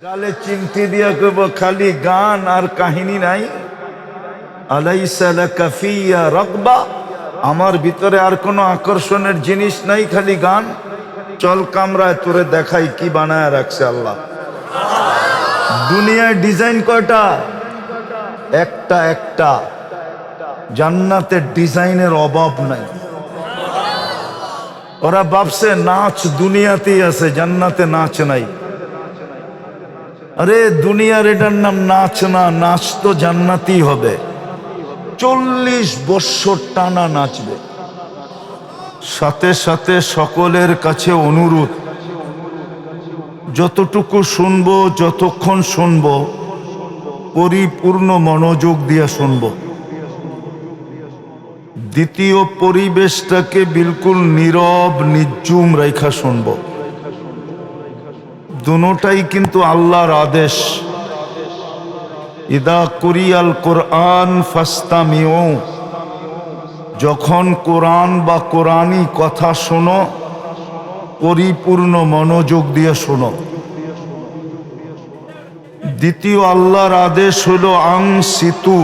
গালে চিমটি দিয়া কইব খালি গান আর কাহিনী নাই। আলাইসা লাকা ফিয়া রাগবা, আমার ভিতরে আর কোনো আকর্ষণের জিনিস নাই, খালি গান। চল কামরায় তোরে দেখাই কি বানায় রাখছে আল্লাহ। দুনিয়ায় ডিজাইন কয়টা? একটা একটা। জান্নাতের ডিজাইনের অভাব নাই। ওরা ভাবছে নাচ দুনিয়াতেই আছে, জান্নাতে নাচ নাই। আরে দুনিয়ার এটার নাম নাচ না, নাচ তো জান্নাতেই হবে। 40 বৎসর টানা নাচবে। সাথে সাথে সকলের কাছে অনুরোধ, যতটুকু শুনবো, যতক্ষণ শুনবো, পরিপূর্ণ মনোযোগ দিয়ে শুনবো। দ্বিতীয় পরিবেশটাকে বিলকুল নীরব নির্জুম রেখা শুনবো। দুটোটাই কিন্তু আল্লাহর আদেশ। ইদা কুরিয়াল কোরআন ফাস্তামিউ, যখন কোরআন বা কোরআনী কথা শোনো, পরিপূর্ণ মনোযোগ দিয়ে শোনো। দ্বিতীয় আল্লাহর আদেশ হলো আনসিতু,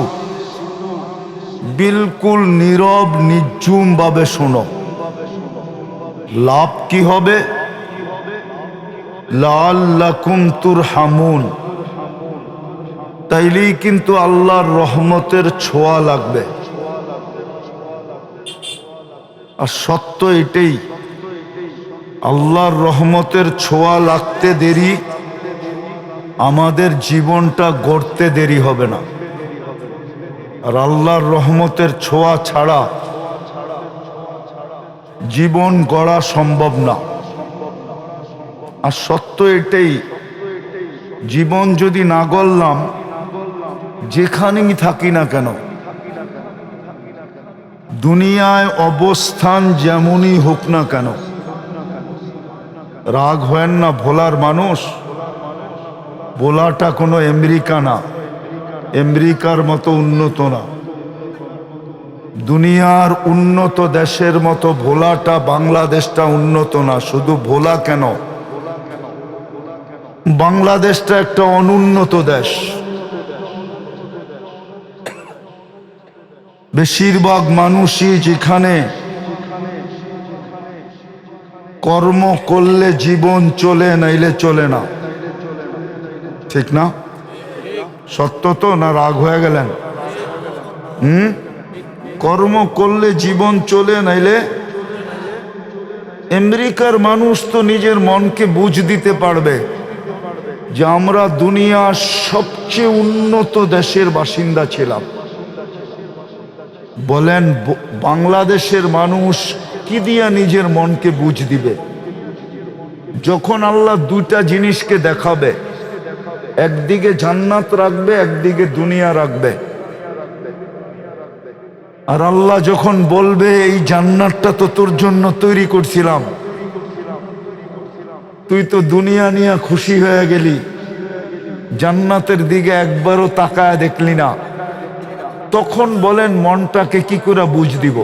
বিলকুল নীরব নির্জুম ভাবে শোনো। লাভ কি হবে? লাআল্লাকুম তুরহামুন, তাইলেই কিন্তু আল্লাহর রহমতের ছোঁয়া লাগবে। আর সত্য এটাই, আল্লাহর রহমতের ছোঁয়া লাগতে দেরি, আমাদের জীবনটা গড়তে দেরি হবে না। আর আল্লাহর রহমতের ছোঁয়া ছাড়া জীবন গড়া সম্ভব না। আর সত্য এটাই, জীবন যদি না গড়লাম, যেখানেই থাকি না কেন, দুনিয়ায় অবস্থান যেমনই হোক না কেন, রাগ হয় না। ভোলার মানুষ, ভোলাটা কোনো আমেরিকা না, আমেরিকার মতো উন্নত না। দুনিয়ার উন্নত দেশের মতো ভোলাটা, বাংলাদেশটা উন্নত না। শুধু ভোলা কেন, বাংলাদেশটা একটা অনুন্নত দেশ। বেশিরভাগ মানুষই যেখানে কর্ম করলে জীবন চলে, নাইলে চলে না। ঠিক না? সত্য তো, না রাগ হয়ে গেলেন? কর্ম করলে জীবন চলে, নাইলে। আমেরিকার মানুষ তো নিজের মনকে বুঝ দিতে পারবে যে আমরা দুনিয়ার সবচেয়ে উন্নত দেশের বাসিন্দা ছিলাম। বলেন বাংলাদেশের মানুষ কি দিয়া নিজের মনকে বুঝ দিবে? যখন আল্লাহ দুইটা জিনিসকে দেখাবে, একদিকে জান্নাত রাখবে, একদিকে দুনিয়া রাখবে। আর আল্লাহ যখন বলবে এই জান্নাতটা তো তোর জন্য তৈরি করছিলাম, তুই তো দুনিয়া নিয়ে খুশি হয়ে গেলি, জান্নাতের দিকে একবারও তাকায় দেখলি না, তখন বলেন মনটাকে কি করে বুঝ দিব?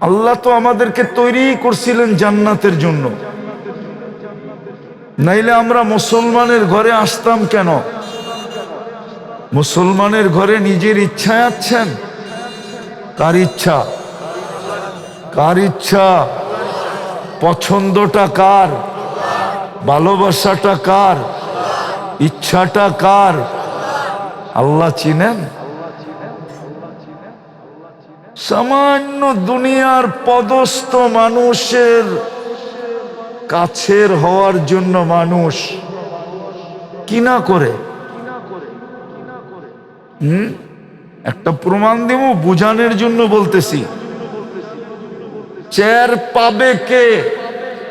আল্লাহ তো আমাদেরকে তৈরি করছিলেন জান্নাতের জন্য, নাইলে আমরা মুসলমানের ঘরে আসতাম কেন? মুসলমানের ঘরে নিজের ইচ্ছায় আছেন? কার ইচ্ছা? কার ইচ্ছা? পছন্দটা কার? ভালোবাসাটা কার? ইচ্ছাটা কার? আল্লাহ চিনেন। সামান্য দুনিয়ার পদস্থ মানুষের কাছের হওয়ার জন্য মানুষ কি না করে। একটা প্রমাণ দেব, বুঝানোর জন্য বলতেছি। চেয়ার পাবে কে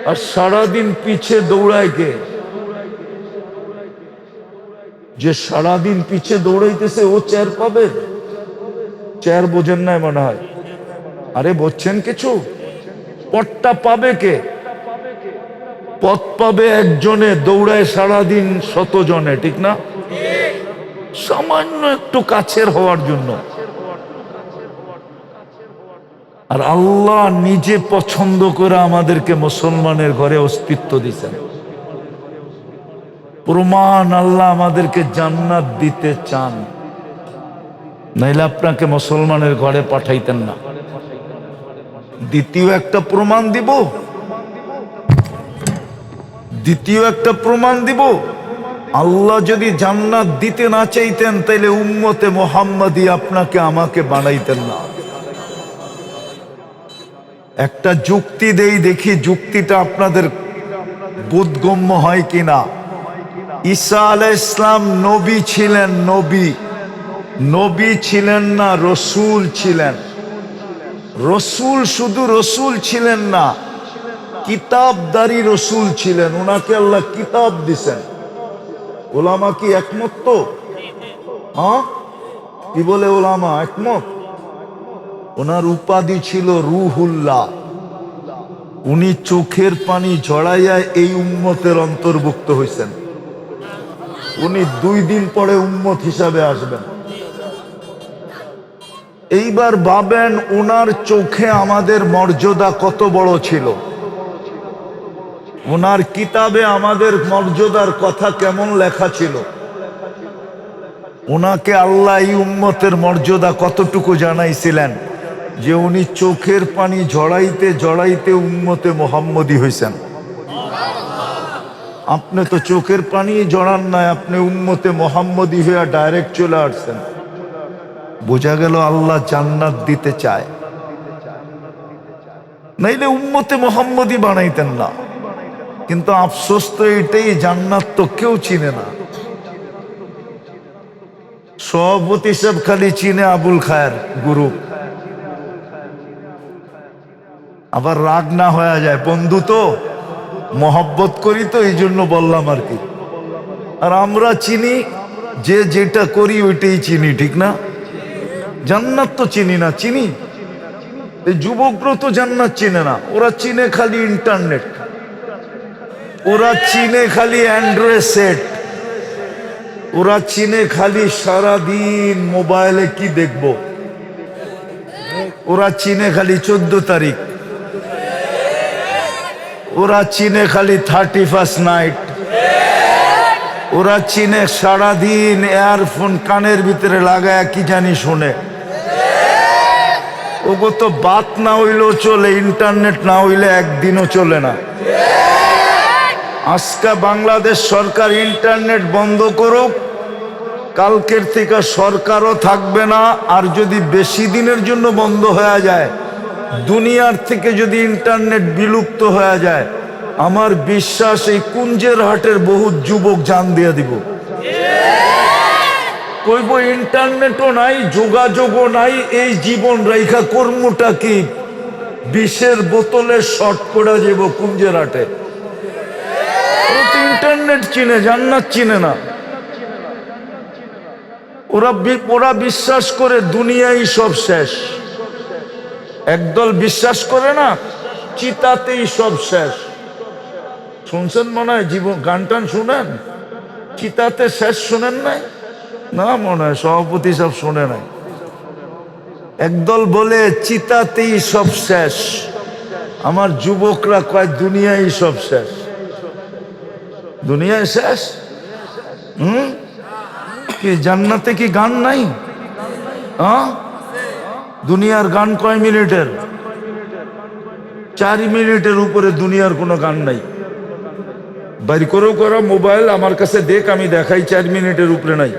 আর সারাদিন পিছে দৌড়ায় কে? যে সারাদিন পিছে দৌড়াইতেছে ও চেয়ার পাবে? চেয়ার বোঝেন না মনে হয়। আরে বুঝছেন কিছু? পথটা পাবে কে? পথ পাবে একজনে, দৌড়ায় সারাদিন 100 জনে, ঠিক না? সামান্য একটু কাছের হওয়ার জন্য। আর আল্লাহ নিজে পছন্দ করে আমাদেরকে মুসলমানের ঘরে অস্তিত্ব দিয়েছেন। প্রমাণ আল্লাহ আমাদেরকে জান্নাত দিতে চান, নাইলে আপনাকে মুসলমানের ঘরে পাঠাইতেন না। দ্বিতীয় একটা প্রমাণ দিব, আল্লাহ যদি জান্নাত দিতে না চাইতেন তাইলে উম্মতে মুহাম্মাদি আপনাকে আমাকে বানাইতেন না। একটা যুক্তি দেই, দেখি যুক্তিটা আপনাদের বোধগম্য হয় কিনা। ঈসা আলাইহিস সালাম নবী ছিলেন, নবী ছিলেন না, রসূল ছিলেন। রসূল শুধু রসূল ছিলেন না, কিতাবদারি রসূল ছিলেন। ওনাকে আল্লাহ কিতাব দিছেন। ওলামা কি একমত? তো হ্যাঁ, কি বলে ওলামা একমত? ওনার উপাধি ছিল রুহুল্লাহ। উনি চোখের পানি ঝরাইয়া এই উম্মতের অন্তর্ভুক্ত হয়েছেন। উনি 2 দিন পরে উম্মত হিসাবে আসবেন। এইবার ভাবেন ওনার চোখে আমাদের মর্যাদা কত বড় ছিল, ওনার কিতাবে আমাদের মর্যাদার কথা কেমন লেখা ছিল। ওনাকে আল্লাহ এই উম্মতের মর্যাদা কতটুকু জানাইছিলেন যে উনি চোখের পানি ঝরাইতে ঝরাইতে উম্মতে মুহাম্মদী হয়েছেন। আপনি তো চোখের পানি জড়ান নাই, আপনি উম্মতে মুহাম্মদী হয়ে ডাইরেক্ট চলে আসছেন। বোঝা গেল আল্লাহ জান্নাত দিতে চায়, নাইলে উম্মতে মুহাম্মদী বানাইতেন না। কিন্তু আফসোস তো এটাই, জান্নাত তো কেউ চিনে না। সভাপতি সাহেব খালি চিনে আবুল খায়ের গ্রুপ। আবার রাগ না হয়ে যায়, বন্ধু তো মহব্বত করি তো এই জন্য বললাম আর কি। আর আমরা চিনি যে যেটা করি ওইটাই চিনি, ঠিক না? জান্নাত তো চিনি না, চিনি এই যুবকরা তো জান্নাত চিনে না। ওরা চিনে খালি ইন্টারনেট, ওরা চিনে খালি অ্যান্ড্রয়েড সেট, ওরা চিনে খালি সারাদিন মোবাইলে কি দেখব, ওরা চিনে খালি 14 তারিখ, ওরা চিনে খালি 31st নাইট, ওরা চিনে সারাদিন ইয়ারফোন কানের ভিতরে লাগায় কি জানি শুনে। ওগো তো বাত না হইলেও চলে, ইন্টারনেট না হইলে একদিনও চলে না। আজকে বাংলাদেশ সরকার ইন্টারনেট বন্ধ করুক, কালকের থেকে সরকারও থাকবে না। আর যদি বেশি দিনের জন্য বন্ধ হয়ে যায়, দুনিয়ার থেকে যদি ইন্টারনেট বিলুপ্ত হয়ে যায়, আমার বিশ্বাস এই কুঞ্জের হাটের বহু যুবক জান দিয়ে দিব। কইব ইন্টারনেটও নাই, যোগাযোগও নাই, এই জীবন রেখা কর্মটা কি? বিষের বোতলে শর্ট করে যাব কুঞ্জের হাটে। ইন্টারনেট চিনে, জান্নাত চিনে না। ওরা বিশ্বাস করে দুনিয়াই সব শেষ। একদল বিশ্বাস করে না চিতাতেই সব শেষ। শুনছেন মনে হয়, জীবন গান টান শুনেন, চিতাতে শেষ শুনেন নাই? না মনে হয় সভাপতি সব শুনে নাই। একদল বলে চিতাতেই সব শেষ। আমার যুবকরা কয় দুনিয়াই সব শেষ। দুনিয়ায় শেষ? কি জান্নাতে কি গান নাই? দুনিয়ার গান কয় মিনিটের? 4 মিনিটের উপরে দুনিয়ার কোনো গান নাই। বাইর করেও করা মোবাইল আমার কাছে দেখ, আমি দেখাই 4 মিনিটের উপরে নাই।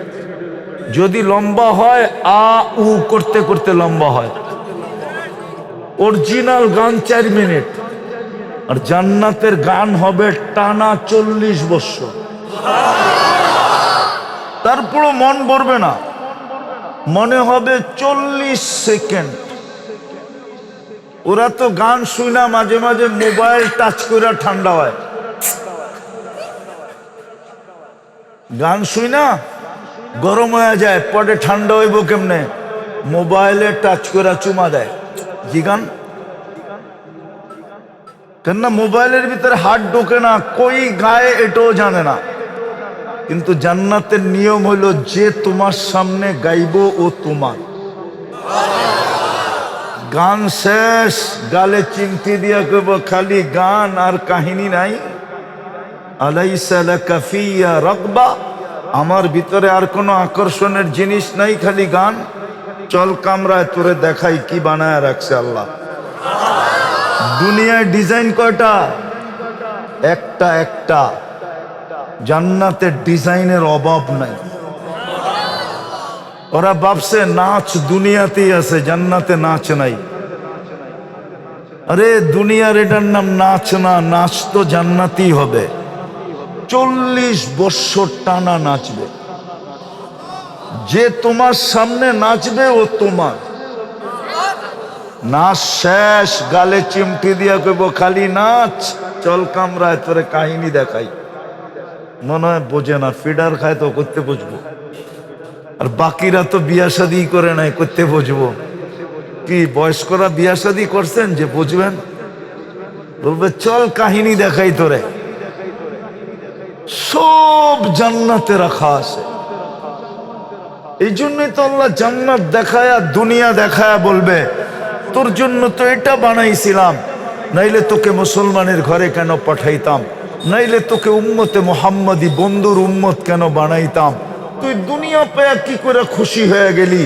যদি লম্বা হয় আ উ করতে করতে লম্বা হয়। অরিজিনাল গান 4 মিনিট। আর জান্নাতের গান হবে টানা 40 বছর। তারপরও মন ভরবে না, মনে হবে 40 সেকেন্ড। ওরা তো গান শুনা মাঝে মাঝে মোবাইল টাচ করে ঠান্ডা হয়। গান শুনা গরম হয়ে যায়, পরে ঠান্ডা হইব কেমনে? মোবাইলে টাচ করে চুমা দেয়। জি গান কেন না? মোবাইলের ভিতরে হাত ঢোকে না, কই গায়ে এটাও জানে না। কিন্তু জান্নাতের নিয়ম হলো যে তোমার সামনে গাইব ও তোমার। গান শেষ, গালে চিমটি দিয়া কইব খালি গান আর কাহিনী নাই। আলাইসা লাকা ফিয়া রাগবা, আমার ভিতরে আর কোনো আকর্ষণের জিনিস নাই, খালি গান। চল কামরায় তোরে দেখাই কি বানায় রাখছে আল্লাহ। দুনিয়ায় ডিজাইন কয়টা? একটা একটা। জান্নাতের ডিজাইনের অভাব নাই। ওরা ভাবছে নাচ দুনিয়াতেই আছে, জান্নাতে নাচ নাই। আরে দুনিয়ার এটার নাম নাচ না, নাচ তো জান্নাতেই হবে। 40 বছর টানা নাচবে। যে তোমার সামনে নাচবে ও তোমার। নাচ শেষ, গালে চিমটি দিয়া কইব খালি নাচ। চল কামরায় তোরে কাহিনী দেখাই। মনে হয় বোঝে না, ফিডার খায় তো করতে বুঝবো। আর বাকিরা তো বিয়া শাদী করে নাই, করতে বুঝবো কি? বয়স্করা বিয়া শাদী করছেন যে বুঝবেন? বলবে চল কাহিনী দেখাই তোরে। সব জান্নাতে রাখা আছে। এই জন্যই তো আল্লাহ জান্নাত দেখায় আর দুনিয়া দেখায় বলবে তোর জন্য তো এটা বানাইছিলাম, নাইলে তোকে মুসলমানের ঘরে কেন পাঠাইতাম, নাইলে তোকে উম্মতে মুহাম্মাদি বন্ধুর উম্মত কেন বানাইতাম। তুই দুনিয়া পেয়ে কি করে খুশি হয়ে গেলি?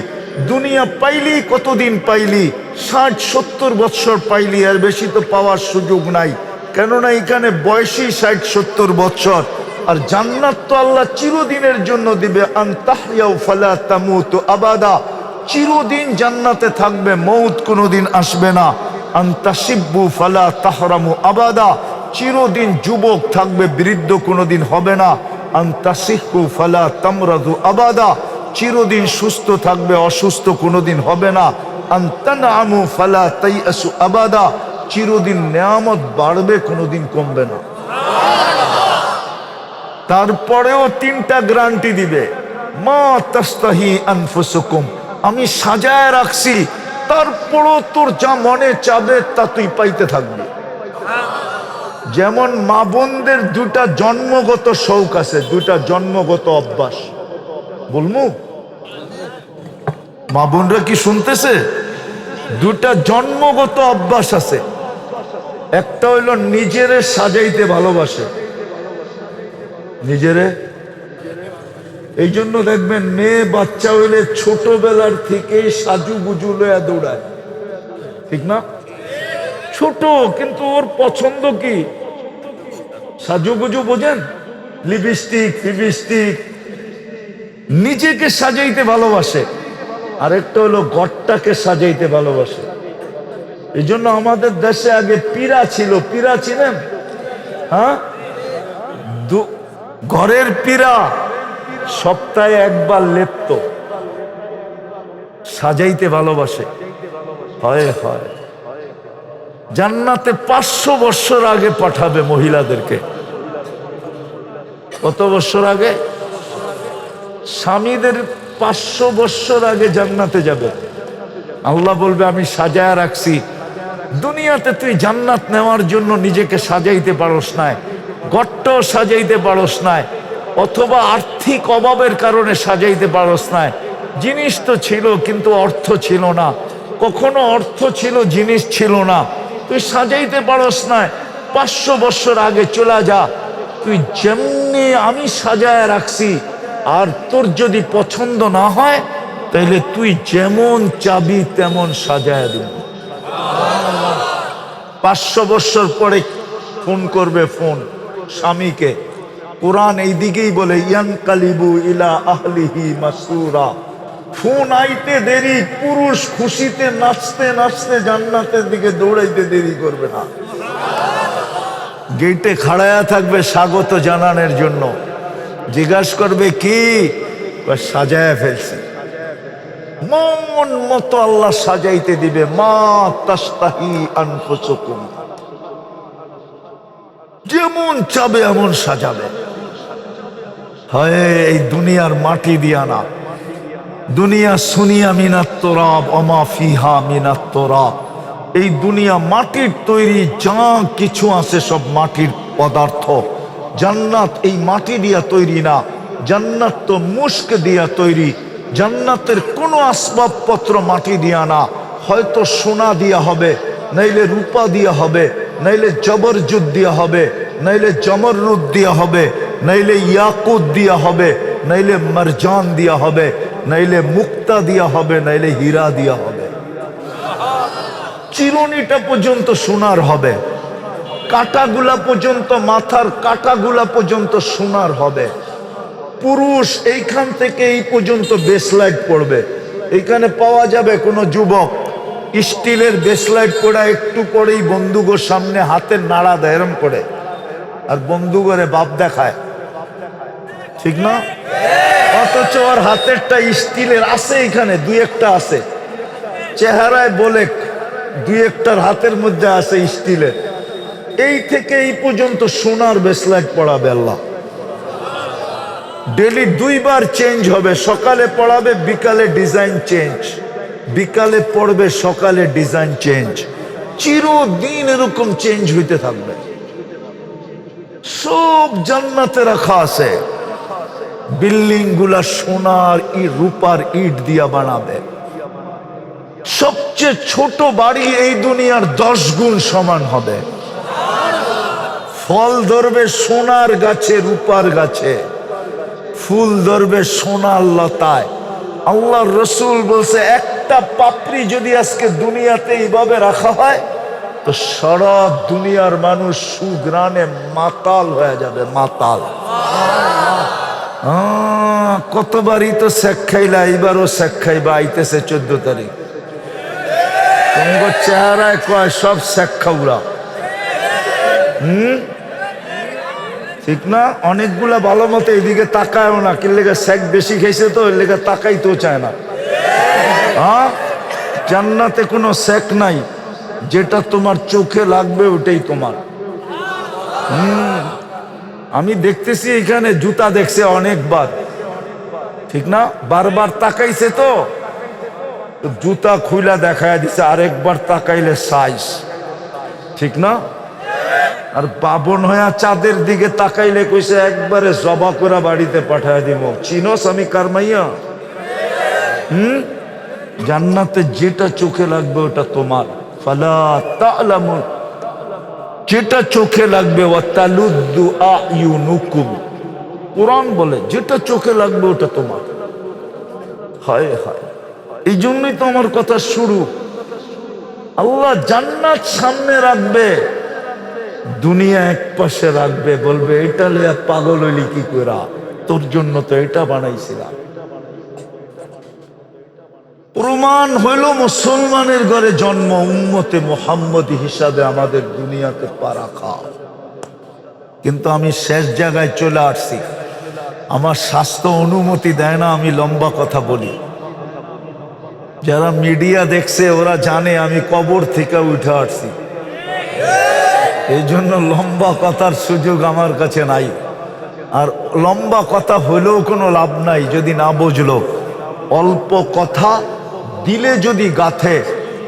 দুনিয়া পাইলি কতদিন পাইলি? 60-70 বৎসর পাইলি, আর বেশি তো পাওয়ার সুযোগ নাই। কেননা এখানে বয়সী 60-70 বৎসর। আর জান্নাত তো আল্লাহ চিরদিনের জন্য দিবে। আনতাহইয়াউ ফালা তামুতু আবাদা, চিরদিন জান্নাতে থাকবে, মৌত কোনোদিন আসবে না। আনতাশিব্বু ফালা তাহরামু আবাদা, চিরদিন যুবক থাকবে, বৃদ্ধ কোনোদিন হবে না। আনতাসিহু ফালা তামরাদু আবাদা, চিরদিন সুস্থ থাকবে, অসুস্থ কোনোদিন হবে না। আনতানআমু ফালা তাইয়াসু আবাদা, চিরদিন নেয়ামত বাড়বে, কোনোদিন কমবে না। তারপরেও 3টা গ্যারান্টি দিবে। মা তাস্তাহি আনফুসুকুম, আমি সাজায় রাখছি, তারপরও তোর যা মনে চাবে তা তুই পাইতে থাকবি। যেমন মা বোনদের 2টা জন্মগত শৌক আছে, 2টা জন্মগত অভ্যাস। বলমু মা বোনরা কি শুনতেছে? 2টা জন্মগত অভ্যাস আছে। একটা হইলো নিজেরে সাজাইতে ভালোবাসে, নিজেরে। এই জন্য দেখবেন মেয়ে বাচ্চা হইলে ছোটবেলার থেকে সাজু গুজু লয়া দৌড়ায়, ঠিক না? ছোট কিন্তু ওর পছন্দ কি? সাজুগুজু, বোঝেন? লিপস্টিক ফিপস্টিক, নিজেকে সাজাইতে ভালোবাসে। আরেকটা হলো ঘরটাকে সাজাইতে ভালোবাসে। এই জন্য আমাদের দেশে আগে পীড়া ছিল, পীড়া ছিলেন? হ্যাঁ, ঘরের পীড়া সপ্তাহে একবার লেপ্ত, সাজাইতে ভালোবাসে। হয় হয় জান্নাতে 500 বছর আগে পাঠাবে মহিলাদেরকে। কত বছর আগে? স্বামীদের 500 বছর আগে জান্নাতে যাবে। আল্লাহ বলবে আমি সাজায় রাখছি। দুনিয়াতে তুই জান্নাত নেওয়ার জন্য নিজেকে সাজাইতে পারস নাই, ঘরটাও সাজাইতে পারস নাই, অথবা আর্থিক অভাবের কারণে সাজাইতে পারস নাই। জিনিস তো ছিল কিন্তু অর্থ ছিল না, কখনো অর্থ ছিল জিনিস ছিল না, তুই সাজাইতে পারস নাই। 500 বছর আগে চলে যা, তুই যেমনি আমি সাজায় রাখছি। আর তোর যদি পছন্দ না হয় তাইলে তুই যেমন চাবি তেমন সাজায় দিব। 500 বছর পরে ফোন করবে, ফোন স্বামীকে। কোরআন এই দিকেই বলে ইয়ানকালিবু ইলা আহলিহি মাসরুরা, ফোন আইতে দেরি, পুরুষ খুশিতে নাচতে নাচতে জান্নাতের দিকে দৌড়াইতে দেরি করবে না। গেটে খাড়ায়া থাকবে স্বাগত জানানোর জন্য। জিজ্ঞাসা করবে কি? সাজায় ফেলছে। মন মতো আল্লাহ সাজাইতে দিবে। মা তাস্তাহি আনফুসুকুম, যেমন চাবে এমন সাজাবে। হয় এই দুনিয়ার মাটি দিয়া না, দুনিয়া সুনিয়া মিনাত তুরাব ওমা ফিহা মিনাত তুরাব। এই দুনিয়া মাটির তৈরি, যা কিছু আছে সব মাটির পদার্থ। জান্নাত এই মাটি দিয়া তৈরি না, জান্নাত তো মুস্ক দিয়া তৈরি। জান্নাতের কোনো আসবাবপত্র মাটি দিয়া না, হয়তো সোনা দিয়া হবে, নাইলে রূপা দিয়া হবে, নাইলে জবরজুদ দিয়া হবে, নাইলে জমরুদ দিয়া হবে, নাইলে ইয়াকুত দিয়া হবে, নাইলে মারজান দিয়া হবে, নাইলে মুক্তা দিয়া হবে, নাইলে হীরা দিয়া হবে। চিরুনিটা পর্যন্ত সোনার হবে, কাটাগুলা পর্যন্ত, মাথার কাটাগুলা পর্যন্ত সোনার হবে। পুরুষ এইখান থেকে এই পর্যন্ত বেসলাইট পড়বে। এইখানে পাওয়া যাবে কোনো যুবক স্টিলের বেসলাইট পড়া একটু পরেই বন্দুকের সামনে হাতের নাড়া দেয় এরম করে, আর বন্দুকের বাপ দেখায়, ঠিক না? অথচ ওর হাতেরটা স্টিলের আছে, এখানে দুই একটা আছে, চেহারায় বলে দুই একটার হাতের মধ্যে আছে স্টিলের। এই থেকে এই পর্যন্ত সোনার বেসলাইট পড়াবে আল্লাহ। ডেলি দুইবার চেঞ্জ হবে, সকালে পড়াবে, বিকালে ডিজাইন চেঞ্জ, বিকালে পড়বে, সকালে ডিজাইন চেঞ্জ, চিরদিন এরকম চেঞ্জ হইতে থাকবে। সব জান্নাতে রাখা আছে। বিল্ডিং গুলা সোনার রূপার ইট দিয়া বানাবে। সবচেয়ে ছোট বাড়ি এই দুনিয়ার 10 গুণ সমান হবে। ফল ধরবে সোনার গাছে, রূপার গাছে, ফুল ধরবে সোনার লতায়। আল্লাহর রসুল বলছে একটা পাপড়ি যদি আজকে দুনিয়াতে এইভাবে রাখা হয় তো সারা দুনিয়ার মানুষ সুঘ্রাণে মাতাল হয়ে যাবে, মাতাল। কতবারই তো শেখ খাইলা, এইবারও শেখ খাইবা, আইতেছে 14 তারিখ। তোমার চেহারায় কয় সব শেখ খাউরা, ঠিক না? অনেকগুলা ভালো মতো এদিকে তাকায়ও না, কি লেগে শেখ বেশি খাইছে তো ওই লেগে তাকাইতেও চায় না। জান্নাতে কোনো শেখ নাই, যেটা তোমার চোখে লাগবে ওটাই তোমার। আমি দেখতেছি এখানে জুতা দেখছে অনেকবার, ঠিক না? বারবার তাকাইছে তো জুতা খুইলা দেখায় দিছে, আরেকবার তাকাইলে সাইজ, ঠিক না? আর বাবন হইয়া চাঁদের দিকে তাকাইলে কইছে একবারে জবা করে বাড়িতে পাঠায় দিব। চিনস আমি কারমাইয়া? জান্নাতে যেটা চোখে লাগবে ওটা তোমার। ফালা তা'লামু, যেটা চোখে লাগবে, ওয়া তালুদ্দু আ'য়ুনুকুম, কোরআন বলে যেটা চোখে লাগবে ওটা তোমার। হায় হায়, এই জন্যই তো আমার কথা শুরু। আল্লাহ জান্নাত সামনে রাখবে, দুনিয়া এক পাশে রাখবে, বলবে এটা লইয়া পাগল হইলি কি কইরা, তোর জন্য তো এটা বানাইছিলাম। প্রমাণ হইল মুসলমানের ঘরে জন্ম, উম্মতে মুহাম্মদী হিসাবে আমাদের দুনিয়াতে পা রাখা। কিন্তু আমি শেষ জায়গায় চলে আসছি, আমার স্বাস্থ্য অনুমতি দেয় না আমি লম্বা কথা বলি। যারা মিডিয়া দেখছে ওরা জানে আমি কবর থেকে উঠে আসছি, এই জন্য লম্বা কথার সুযোগ আমার কাছে নাই। আর লম্বা কথা হলেও কোনো লাভ নাই যদি না বুঝলো। অল্প কথা দিলে যদি গাথে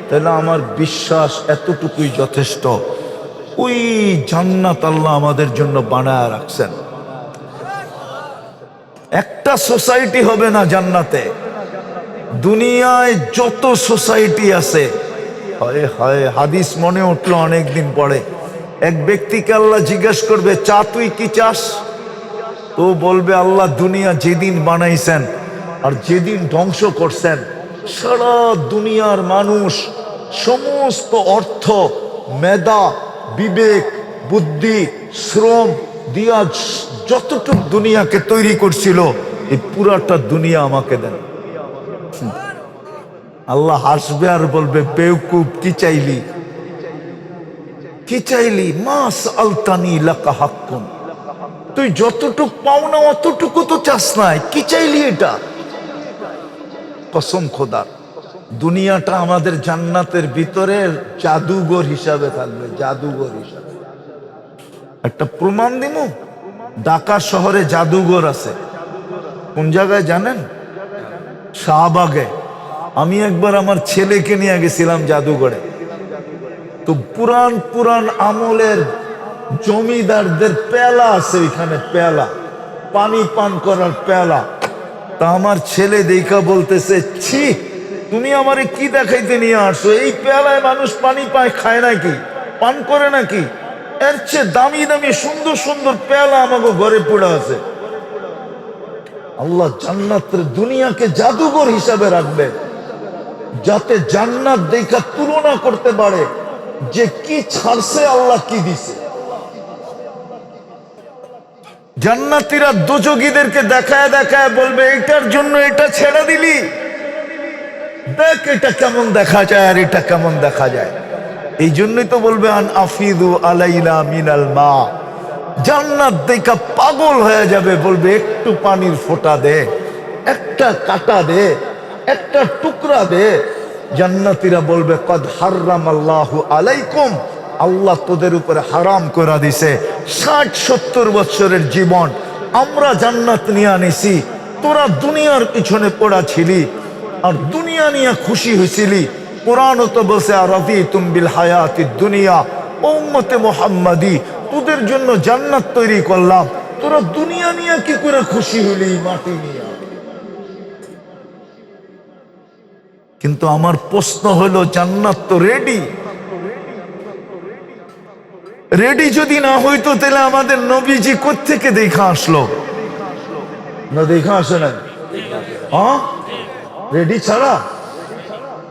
তাহলে আমার বিশ্বাস এতটুকুই যথেষ্ট। ওই জান্নাত আল্লাহ আমাদের জন্য বানায় রাখছেন। একটা সোসাইটি হবে না জান্নাতে, দুনিয়ায় যত সোসাইটি আছে। হায় হায়, হাদিস মনে উঠলো অনেকদিন পরে। এক ব্যক্তিকে আল্লাহ জিজ্ঞেস করবে, চা তুই কি চাস? তো বলবে আল্লাহ দুনিয়া যেদিন বানাইছেন আর যেদিন ধ্বংস করছেন, সারা দুনিয়ার মানুষ সমস্ত অর্থ, মেধা, বিবেক, বুদ্ধি, শ্রম দিয়া যতটুক দুনিয়াকে তৈরি করছিল, এই পুরাটা দুনিয়া আমাকে দেন। আল্লাহ হাসবে আর বলবে, বেওকুফ, কি চাইলি? কি চাইলি? মাস আলতানি লাকা হাক্কুন, তুই যতটুক পাও না অতটুকু তো চাস নাই, কি চাইলি এটা? কসম খোদার, দুনিয়াটা আমাদের জান্নাতের ভিতরে জাদুঘর হিসাবে থাকবে, জাদুঘর হিসাবে। একটা প্রমাণ দিব, ঢাকা শহরে জাদুঘর আছে। কোন জায়গায় জানেন? শাহবাগে। আমি একবার আমার ছেলেকে নিয়ে গেছিলাম জাদুঘরে। তো পুরান পুরান আমলের জমিদারদের পেয়ালা আছে এখানে, পেয়ালা, পানি পান করার পেয়ালা। তা আমার ছেলে দেখা বলতেছে, ছি, তুমি আমারে কি দেখাইতে নিয়ে আসছো? এই পেয়ালায় মানুষ পানি পায়, খায় নাকি, পান করে নাকি? এর চেয়ে দামি দামি সুন্দর সুন্দর পেয়ালা আমাকে ঘরে পড়ে আছে। আল্লাহ জান্নাতের দুনিয়াকে জাদুঘর হিসাবে রাখবে, যাতে জান্নাত দেখা তুলনা করতে পারে যে কি ছাড়ছে আল্লাহ কি দিছে। জান্নাতীরা দোজখীদেরকে দেখায় দেখায় বলবে, এটার জন্য এটা ছেড়ে দিলি, দেখ এটা কেমন দেখা যায় আর এটা কেমন দেখা যায়। এই জন্যই তো বলবে আন আফিদু আলাইনা মিনাল মা। জান্নাত দেখা পাগল হয়ে যাবে, বলবে একটু পানির ফোঁটা দে, একটা কাঁটা দে, একটা টুকরা দে। জান্নাতীরা বলবে কদ হারামাল্লাহু আলাইকুম, আল্লাহ তোদের উপরে হারাম করে দিছে 60-70 বছরের জীবন আমরা জান্নাত নিয়ে আনিছি, তোরা দুনিয়ার পিছনে পড়া ছিলি আর দুনিয়া নিয়ে খুশি হয়েছিলি। কোরআনও তো বলছে রাদিতুম বিল হায়াতিদ দুনিয়া, উম্মতে মুহাম্মাদি তোদের জন্য জান্নাত তৈরি করলাম, তোরা দুনিয়া নিয়ে কি করে খুশি হলি মাটি নিয়ে। কিন্তু আমার প্রশ্ন হলো, জান্নাত তো রেডি, রেডি যদি না হইতো তাহলে আমাদের নবীজি কোত্থেকে দেখা আসলো? না দেখা আসে না, হ্যাঁ রেডি ছাড়া,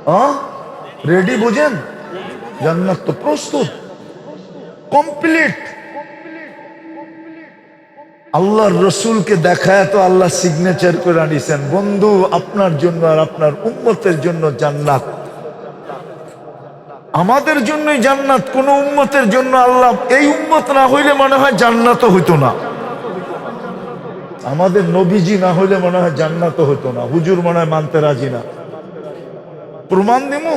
হ্যাঁ রেডি বুঝেন, জান্নাত তো প্রস্তুত, কমপ্লিট। আল্লাহর রসুলকে দেখায় তো আল্লাহ সিগনেচার করে আনিছেন, বন্ধু আপনার জন্য আর আপনার উম্মতের জন্য জান্নাত। আমাদের জন্যই জান্নাত, কোন উম্মতের জন্য আল্লাহ, এই উম্মত না হইলে মনে হয় জান্নাতও হইতো না, আমাদের নবীজি না হইলে মনে হয় জান্নাতও হইতো না। হুজুর মনে হয় মানতে রাজি না, প্রমাণ দিমু,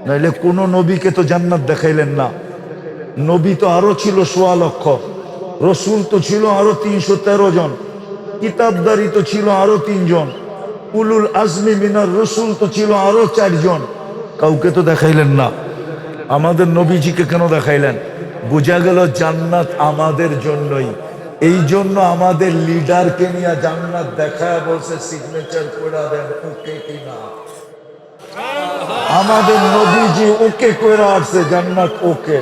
নাইলে কোন নবীকে তো জান্নাত দেখাইলেন না। নবী তো আরো ছিল 1.25 লক্ষ, রসুল তো ছিল আরো 313 জন, কিতাবদারি তো ছিল আরো 3 জন, উলুল আজমি মিনার রসুল তো ছিল আরো 4 জন, কাউকে তো দেখাইলেন না। আমাদের নবীজিকে কেন দেখাইলেন? বোঝা গেল জান্নাত আমাদের জন্যই। এই জন্য আমাদের লিডারকে নিয়ে জান্নাত দেখায় বলছে সিগনেচার করে দেন, ওকে কিনা। আমাদের নবীজি ওকে করে আসছে জান্নাত ওকে।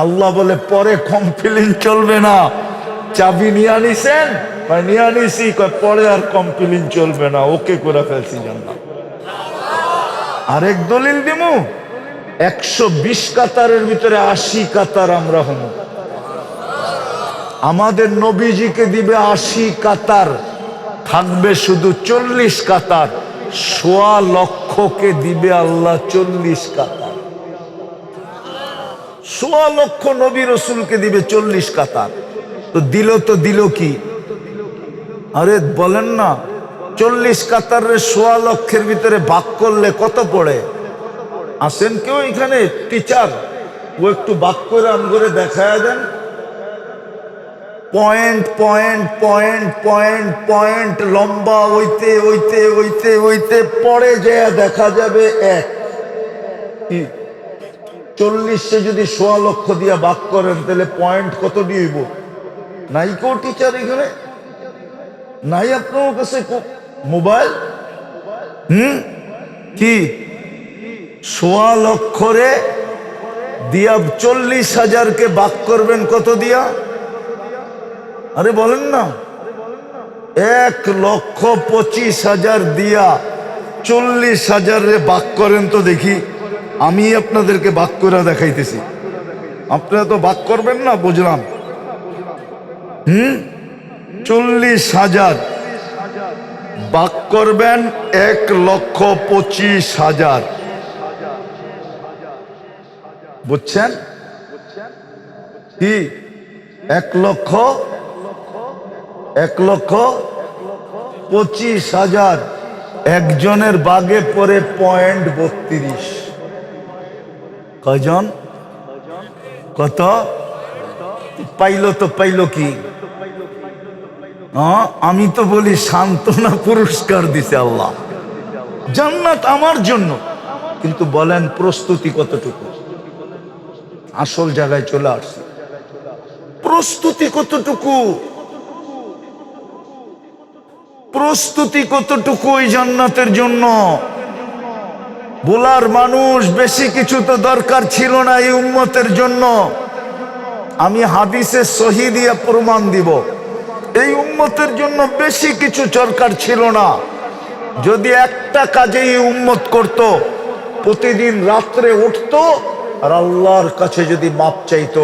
আল্লাহ বলে পরে কমপ্লেইন চলবে না, চাবি নিয়ে আনিছেন, নিয়ে আনিছি, পরে আর কমপ্লেইন চলবে না, ওকে করে ফেলছি জান্নাত। আরেক দলিল দিমু, 120 কাতারের ভিতরে 80 কাতার আমরা হব। আমাদের নবীজিকে দিবে 80 কাতার, থাকবে শুধু 40 কাতার। 1.25 লক্ষকে দিবে আল্লাহ 40 কাতার। 1.25 লক্ষ নবী রসুলকে দিবে 40 কাতার। তো দিল কি? আরে বলেন না, 40 কাতারের 1.25 লক্ষের ভিতরে ভাগ করলে কত পড়ে? আসেন কেউ এখানে টিচার, ও একটু ভাগ করে আম করে দেখায় দেন। Point point point point point লম্বা হইতে হইতে হইতে হইতে পরে যে দেখা যাবে 1। 40 যদি 1.25 লক্ষ দিয়ে ভাগ করেন তাহলে পয়েন্ট কত দিব? নাই কেউ টিচার এখানে? নাই আপনার কাছে মোবাইল? কি 1.25 লক্ষরে দিয়া 40,000কে ভাগ করবেন কত দিয়া? আরে বলেন না, 1,25,000 দিয়া 40,000 ভাগ করেন তো দেখি। আমি আপনাদেরকে ভাগ করে দেখাইতেছি, আপনারা তো ভাগ করবেন না, বুঝলাম। 40,000 ভাগ করবেন 1,25,000, বুঝছেন কি? 1,25,000 একজনের বাগে পরে 0.32। কয়জন? কত পাইল? তো পাইল কি? আমি তো বলি সান্ত্বনা পুরস্কার দিছে আল্লাহ, জান্নাত আমার জন্য। কিন্তু বলেন প্রস্তুতি কতটুকু? আসল জায়গায় চলে আসছে, প্রস্তুতি কতটুকু? প্রস্তুতি কতটুকু এই জান্নাতের জন্য? বলার মানুষ বেশি কিছু তো দরকার ছিল না এই উম্মতের জন্য। আমি হাদিসে সহি দিয়ে প্রমাণ দিব। এই উম্মতের জন্য বেশি কিছু দরকার ছিল না। যদি একটা কাজে এই উম্মত করত, প্রতিদিন রাত্রে উঠতো আর আল্লাহর কাছে যদি মাপ চাইতো,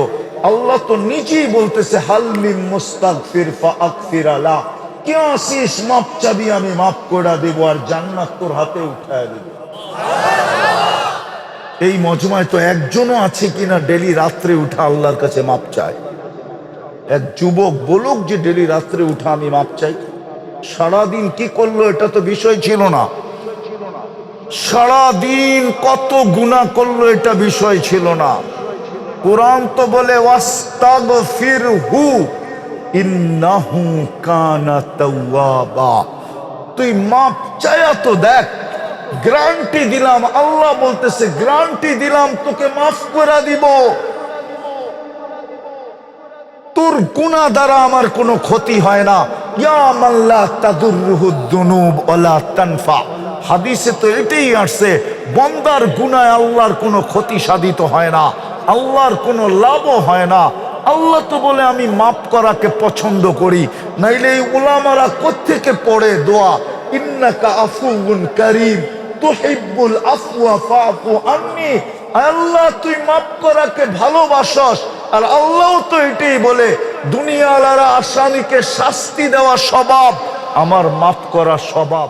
আল্লাহ তো নিজেই বলতেছে হাল মিন মুস্তাগফির ফাগফির লা, কে আসিস মাপ চাবি আমি মাপ করে দেব আর জান্নাত তোর হাতে উঠায় দেব। এই মজমায় তো একজনও আছে কিনা ডেলি রাত্রে উঠা আল্লাহর কাছে মাপ চায়? এক যুবক বলুক যে ডেলি রাত্রে উঠা আমি মাপ চাই। সারাদিন কি করলো এটা তো বিষয় ছিল না, সারাদিন কত গুনাহ করলো এটা বিষয় ছিল না। কুরআন তো বলে ওয়াস্তাগফিরহু ইন্নাহু কানা তাওয়াবা। তুই মাপ চায়া তো দেখ, গ্যারান্টি দিলাম, আল্লাহ বলতেছে গ্যারান্টি দিলাম তোকে মাফ করে দিব। তোর গুনাহ দ্বারা আমার কোনো ক্ষতি হয় না। ইয়া মান লা তাদুররুহু যুনুব ওয়ালা তানফা। হাদিসে তো এটাই আসছে, বান্দার গুনায় আল্লাহর কোনো ক্ষতি সাধিত হয় না, আল্লাহর কোনো লাভও হয় না। আল্লাহ তো বলে আমি মাফ করাকে পছন্দ করি। নাইলে এই উলামারা কোত্থেকে পড়ে দোয়া, ইন্নাকা আফুউন কারীম তুহিব্বুল আফওয়া ফাফু আন্নি। আল্লাহ তুই মাফ করাকে ভালোবাসস, আর আল্লাহ তো এটাই বলে দুনিয়াওয়ালারা আসামিকে শাস্তি দেওয়া স্বভাব, আমার মাফ করা স্বভাব।